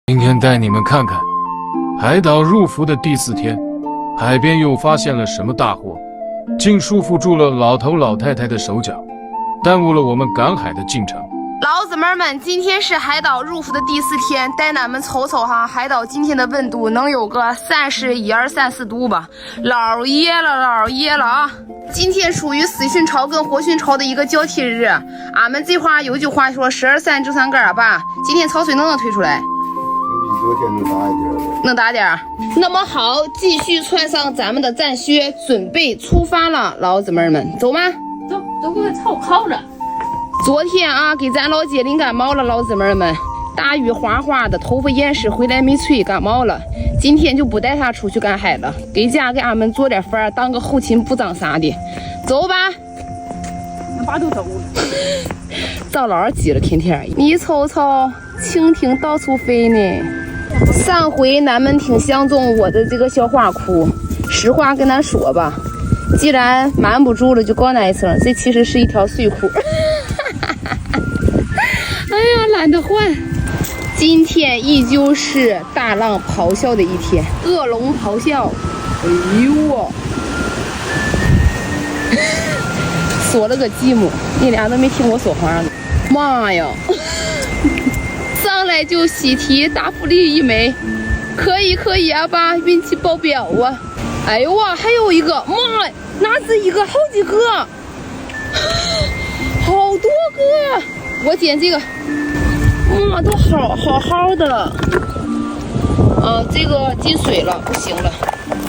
今天带你们看看海岛入伏的第4天，海边又发现了什么大祸，竟束缚住了老头老太太的手脚，耽误了我们赶海的进程。老子们，今天是海岛入伏的第4天，带俺们瞅瞅哈，海岛今天的温度能有个31、34度吧，老热了啊！今天属于死汛潮跟活汛潮的一个交替日，俺们这话有句话说12三正三杆吧，今天潮水能推出来？比昨天能大一点，能大点儿。那么好，继续穿上咱们的战靴，准备出发了，老子们，走吗？走，都给我凑靠着。昨天啊，给咱老姐淋感冒了，老子们，大雨哗哗的，头发淹湿，回来没吹，感冒了。今天就不带她出去赶海了，给家给俺们做点饭，当个后勤部长啥的。走吧。那爸都走了。遭老急了，天天你瞅瞅，蜻蜓到处飞呢。上回咱们挺相中我的这个小花裤，实话跟咱说吧，既然瞒不住了，就告咱一声，这其实是一条睡裤。哎呀，懒得换。今天依旧是大浪咆哮的一天，恶龙咆哮。哎呦我，说了个寂寞，你俩都没听我说话呢。妈呀！上来就喜提大福利1枚，可以啊爸，运气爆表啊！哎呦哇，还有一个，妈，哪止一个，好几个，好多个！我捡这个，妈都好的。啊，这个进水了，不行了，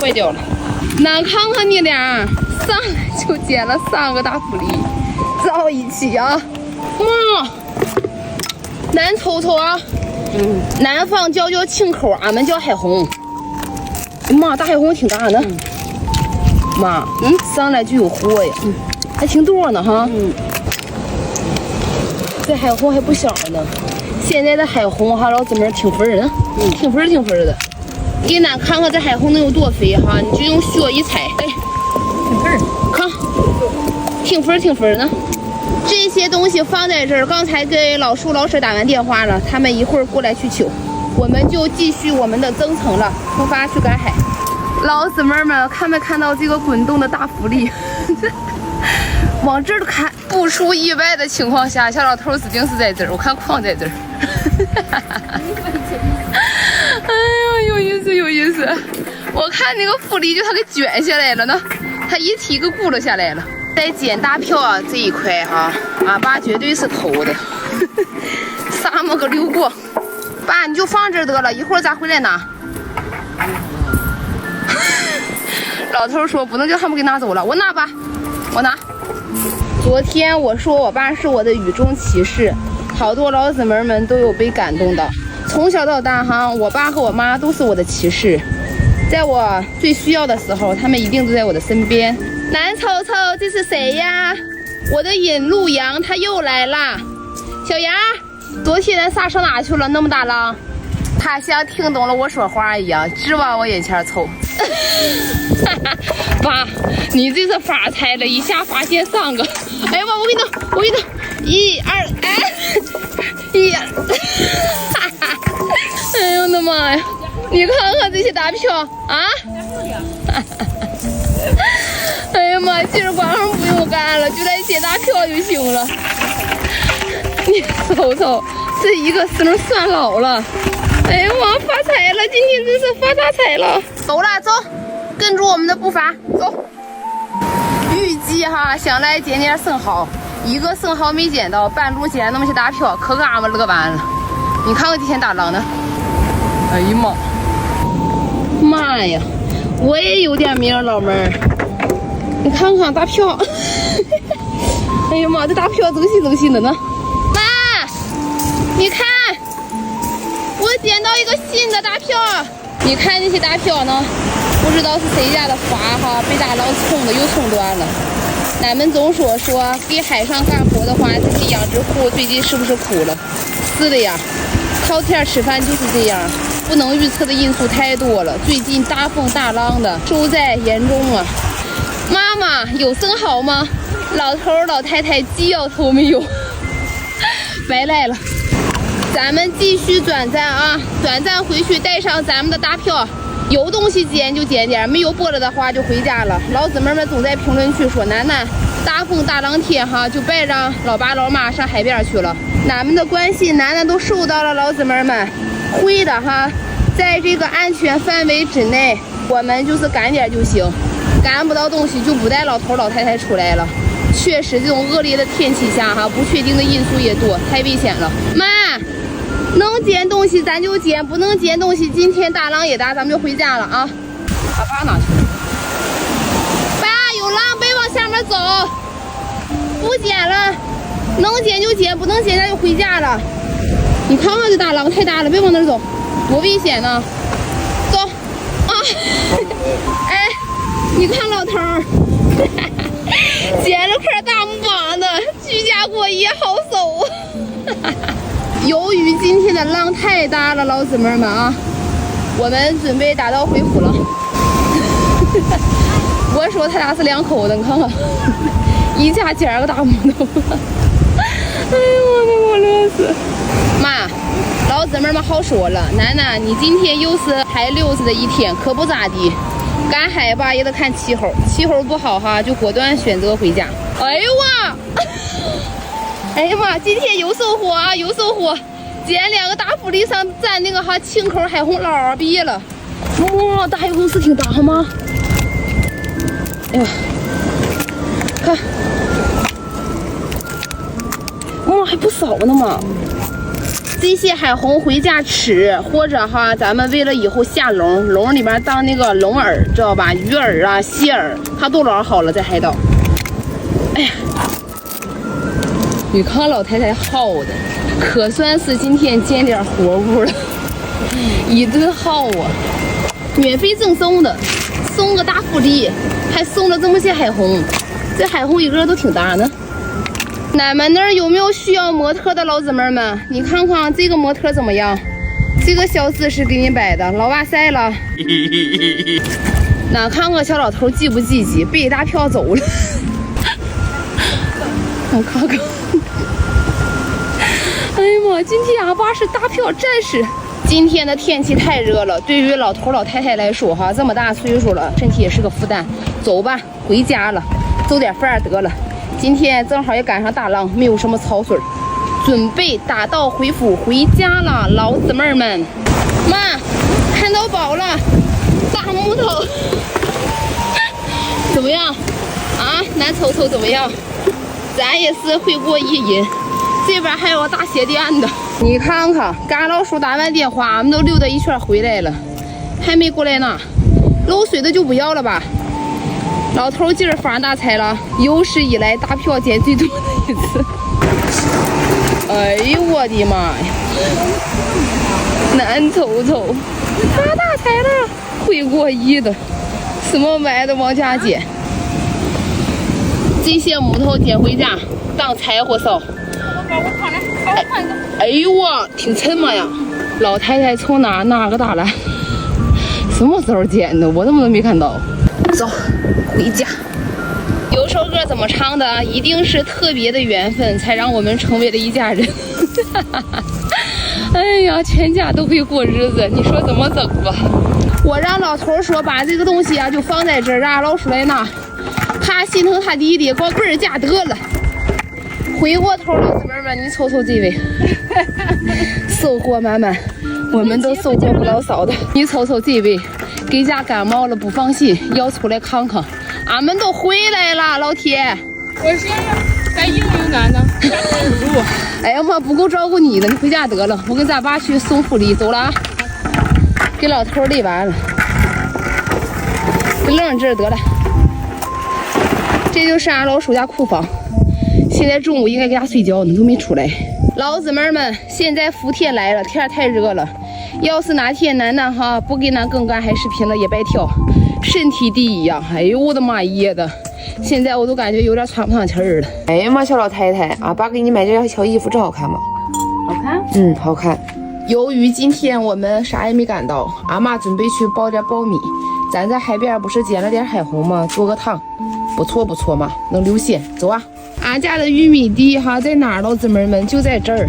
坏掉了。咱看看你俩，上来就捡了3个大福利，照一起啊！妈，咱瞅瞅啊，南方叫青口，俺们叫海虹。妈，大海虹挺大呢。妈，上来就有货呀，还挺多呢哈。这海虹还不小呢。现在的海虹哈，老子们挺肥呢，挺肥的。给咱看看这海虹能有多肥哈，你就用靴一踩，哎，挺肥，看，挺肥呢。这些东西放在这儿，刚才给老叔老婶打完电话了，他们一会儿过来去取，我们就继续我们的征程了，出发去赶海。老子们，看没看到这个滚动的大福利？往这儿看，不出意外的情况下，小老头指定是在这儿，我看矿在这儿。哎呀，有意思！我看那个福利就他给卷下来了呢，他一提给咕噜下来了。在捡大票啊这一块哈，俺爸绝对是偷的，啥么个溜过。爸，你就放这儿得了，一会儿咱回来拿。老头说不能叫他们给拿走了，我拿吧，我拿。昨天我说我爸是我的雨中骑士，好多老子们都有被感动到。从小到大哈，我爸和我妈都是我的骑士，在我最需要的时候，他们一定都在我的身边。咱瞅瞅，这是谁呀？我的引路羊，他又来啦。小羊，昨天咱仨上哪去了？那么大浪，他像听懂了我说话一样，直往我眼前凑。爸，你这是发财了，一下发现3个。哎呀妈，我给你弄，1、2，哎，1。哎呦我的妈呀！你看看这些大票啊！哎呀妈，今儿晚上不用干了，就来捡大票就行了。你瞅瞅，这一个绳算老了。哎呀妈，发财了！今天真是发大财了。走了，走，跟住我们的步伐，走。预计哈想来捡点生蚝，一个生蚝没捡到，半路捡那么些大票，可给俺们乐完了。你看看这天大浪呢。哎呀妈呀，我也有点名，老妹儿。你看看大票，哎呀妈，这大票走心的呢。妈，你看，我捡到一个新的大票。你看这些大票呢，不知道是谁家的筏哈，被大浪冲的又冲断了。俺们总说给海上干活的话，这些养殖户最近是不是苦了？是的呀，靠天吃饭就是这样，不能预测的因素太多了。最近大风大浪的，受灾严重啊。妈妈有生蚝吗？老头老太太鸡摇头没有，白来了。咱们继续转站啊，转站回去带上咱们的大票，有东西捡就捡点，没有剥了的话就回家了。老姊妹们总在评论区说楠楠大风大浪天哈，就别让老爸老妈上海边去了。俺们的关心楠楠都收到了，老姊妹们会的哈，在这个安全范围之内，我们就是赶点就行，赶不到东西就不带老头老太太出来了。确实，这种恶劣的天气下哈，不确定的因素也多，太危险了。妈，能捡东西咱就捡，不能捡东西，今天大浪也大，咱们就回家了啊。把爸拿去了。爸，有浪，别往下面走，不捡了，能捡就捡，不能捡咱就回家了。你看看这大浪太大了，别往那儿走，多危险呢！走啊！哎，你看老头儿。捡了块大木棒子，居家过夜好手。由于今天的浪太大了，老姊妹们啊，我们准备打道回府了。我说他俩是两口子，你看看，一家捡个大木头。哎呦我的，我乐死！妈，老姊妹们好说了，楠楠，你今天又是海溜子的一天，可不咋地。赶海吧也得看气候，气候不好哈，就果断选择回家。哎呦哇！哎呀妈，今天有收获啊，有收获！捡2个大福利上粘那个哈青口海红捞，毕业了。哇，大海红是挺大吗？哎呀，看，哇，还不少呢嘛。这些海红回家吃，或者哈，咱们为了以后下笼，笼里边当那个龙饵，知道吧？鱼饵啊、蟹饵，它都捞好了，在海岛。哎呀，你看老太太耗的，可算是今天见点活物了，一顿耗啊！免费赠送的，送个大福利，还送了这么些海红，这海红一个都挺大呢。俺们那儿有没有需要模特的老姊妹们？你看看这个模特怎么样？这个小姿势给你摆的，老哇塞了。那看看小老头积不积极，背大票走了。我看看。哎呀妈，今天俺爸是大票战士。今天的天气太热了，对于老头老太太来说哈，这么大岁数了，身体也是个负担。走吧，回家了，走点饭得了。今天正好也赶上大浪，没有什么操水，准备打道回府回家了，老姊妹们。妈，看到宝了，大木头，怎么样？啊，南瞅瞅怎么样？咱也是会过一瘾，这边还有个大鞋垫的，你看看，刚老叔打完电话，俺们都溜达一圈回来了，还没过来呢。漏水的就不要了吧。老头今儿发大财了，有史以来大票捡最多的一次。哎呦我的妈呀！难瞅瞅，发大财了，会过亿的，什么买的往家捡。这些木头捡回家当柴火烧。哎呦我，挺沉嘛呀！老太太从哪拿个大篮？什么时候捡的？我怎么都没看到。走，回家。有首歌怎么唱的？一定是特别的缘分，才让我们成为了一家人。哎呀，全家都会过日子，你说怎么整吧？我让老头说把这个东西啊就放在这儿，让老鼠来拿，他心疼他弟弟，光棍儿家得了。回过头，老姊妹们，你瞅瞅这位，收获满满，我们都收获不老少的。你瞅瞅这位。给家感冒了不放心，要出来看看。俺们都回来了，老铁。我先该应应咱呢，哎呀妈，不够照顾你的，你回家得了。我跟咱爸去送福利，走了啊。给老头累完了，扔这儿得了。这就是俺老叔家库房。现在中午应该给他睡觉呢，都没出来。老姊妹们，现在伏天来了，天太热了。要是哪天楠楠哈不给咱更干海视频了也白跳，身体第一呀！哎呦我的妈耶的，现在我都感觉有点喘不上气儿了。哎呀妈，小老太太，俺爸给你买这条小衣服真好看吗？好看。嗯，好看。由于今天我们啥也没赶到，俺妈准备去包点苞米。咱在海边不是捡了点海红吗？做个汤，不错不错嘛，能流鲜。走啊！俺家的玉米地哈在哪儿？老姊妹们就在这儿。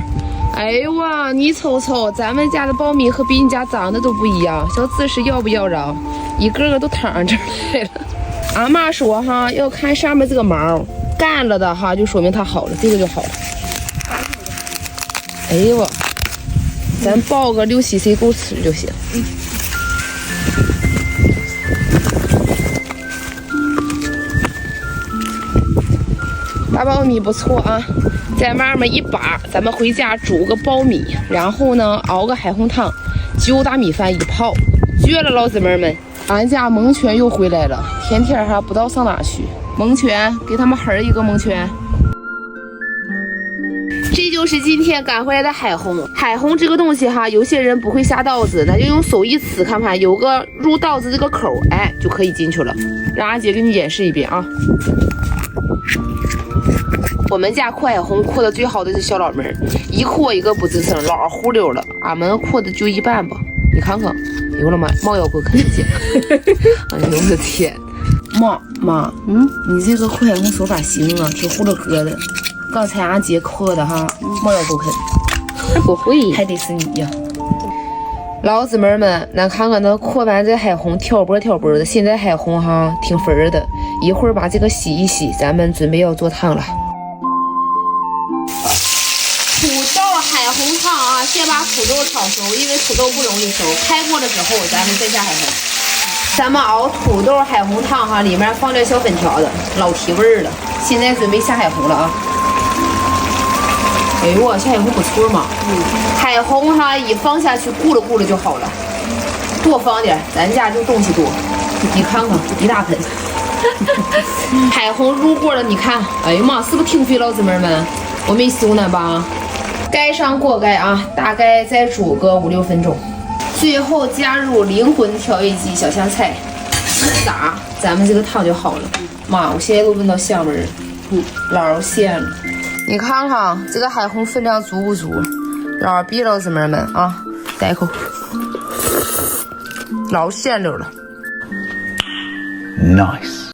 哎呦哇，你瞅瞅，咱们家的苞米和比你家长得都不一样，小姿势要不要让？一个个都躺上这儿来了。俺妈说哈，要看上面这个毛干了的哈，就说明它好了，这个就好了。哎呦哇，咱爆个6-7 够吃就行。大苞米不错啊，在外面一把，咱们回家煮个苞米，然后呢熬个海红汤，就大米饭一泡，绝了，老姊妹们！俺家蒙圈又回来了，天天还不知道上哪去。蒙圈，给他们喊一个蒙圈。这就是今天赶回来的海虹。海虹这个东西哈，有些人不会下刀子，那就用手一刺，看看有个入刀子这个口，哎，就可以进去了。让俺姐给你演示一遍啊。我们家扩海虹扩的最好的是小老妹儿，一扩一个不吱声，老糊溜了。俺们扩的就一般吧，你看看，哎呦我的妈，冒腰给我看见，哎呦我的天，妈，你这个扩海虹手法行啊，挺糊了哥的。刚才俺姐扩的哈，冒腰给我啃，不会，还得是你呀。老姊妹们，咱看看那扩完这海虹挑拨的，现在海虹哈挺粉儿的，一会儿把这个洗一洗，咱们准备要做汤了。土豆海虹汤啊，先把土豆炒熟，因为土豆不容易熟，开锅了之后咱们再下海虹。咱们熬土豆海虹汤哈，里面放点小粉条子，老提味儿了。现在准备下海虹了啊！哎呦我，小海虹不错嘛。海虹哈一放下去，咕噜就好了。多放点，咱家就东西多。你看看，一大盆。海虹入锅了，你看，哎呀妈，是不是挺肥，老姊妹们？我没收呢吧？盖上锅盖啊，大概再煮个5-6分钟。最后加入灵魂调味剂小香菜，一打，咱们这个汤就好了。妈，我现在都闻到香味儿，老鲜了。你看看这个海虹分量足不足？老逼老姊妹们啊，来一口，老鲜溜了。Nice。